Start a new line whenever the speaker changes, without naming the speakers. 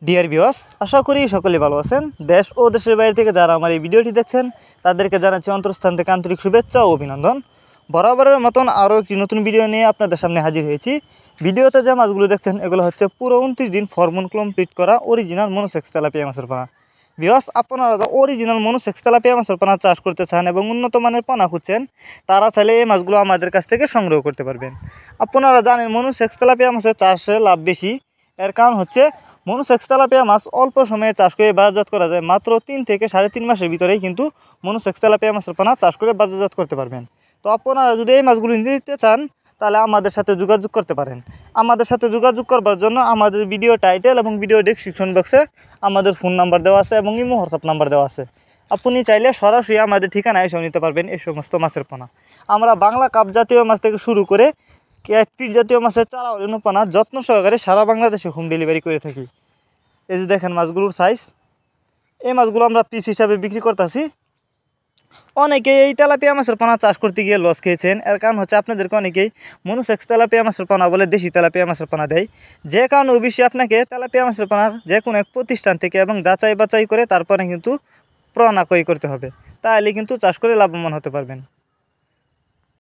Dear viewers, আশা করি সকলেই ভালো আছেন। দেশ ও দেশের বাইরে থেকে যারা আমার এই ভিডিওটি দেখছেন তাদেরকে জানাচ্ছি অন্তরস্থান থেকে আন্তরিক শুভেচ্ছা ও অভিনন্দন। বরাবরের মতন আরও একটি নতুন ভিডিও নিয়ে আপনাদের সামনে হাজির হয়েছি। ভিডিওতে যে মাছগুলো দেখছেন এগুলো হচ্ছে পুরো 29 দিন হরমোন কমপ্লিট করা অরিজিনাল মনোসেক্স তেলাপিয়া মাছের পোনা। ভিউয়ার্স, আপনারা যারা অরিজিনাল মনোসেক্স তেলাপিয়া মাছের পোনা চাষ করতে চান এবং উন্নত মানের পোনা খুঁজছেন তারা চাইলে এই মাছগুলো আমাদের কাছ থেকে সংগ্রহ করতে পারবেন। আপনারা জানেন মনোসেক্স তেলাপিয়া মাছের চাষে লাভ বেশি। এর কারণ হচ্ছে মনোসেক্স তেলাপিয়া মাছ অল্প সময়ে চাষ করে বাজারজাত করা যায়। মাত্র 3 থেকে 3.5 মাসের ভিতরেই কিন্তু মনোসেক্স তেলাপিয়া মাছের পোনা চাষ করে বাজারজাত করতে পারবেন। তো আপনারা যদি এই মাছগুলো নিতে চান তাহলে আমাদের সাথে যোগাযোগ করতে পারেন। আমাদের সাথে যোগাযোগ করবার জন্য আমাদের ভিডিও টাইটেল এবং ভিডিও ডেসক্রিপশন বক্সে আমাদের ফোন নাম্বার দেওয়া আছে এবং ইমো হোয়াটসঅ্যাপ নাম্বার দেওয়া আছে। আপনি চাইলে সরাসরি আমাদের ঠিকানায় এসে নিতে পারবেন এই সমস্ত মাছের পোনা। আমরা বাংলা কাপ জাতীয় মাছ থেকে শুরু করে ক্যাটফিশ জাতীয় মাছের চারা পোনা যত্ন সহকারে সারা বাংলাদেশে হোম ডেলিভারি করে থাকি। এই যে দেখেন মাছগুলোর সাইজ। এই মাছগুলো আমরা পিস হিসাবে বিক্রি করতেছি। অনেকে এই তেলাপিয়া মাছের পোনা চাষ করতে গিয়ে লস খেয়েছেন। এর কারণ হচ্ছে আপনাদেরকে অনেকেই মনোসেক্স তেলাপিয়া মাছের পোনা বলে দেশি তেলাপিয়া মাছের পোনা দেয়, যে কারণে অবশ্যই আপনাকে তেলাপিয়া মাছের পোনা যে কোনো এক প্রতিষ্ঠান থেকে এবং যাচাই বাছাই করে তারপরে কিন্তু পোনা ক্রয় করতে হবে, তাহলে কিন্তু চাষ করে লাভবান হতে পারবেন।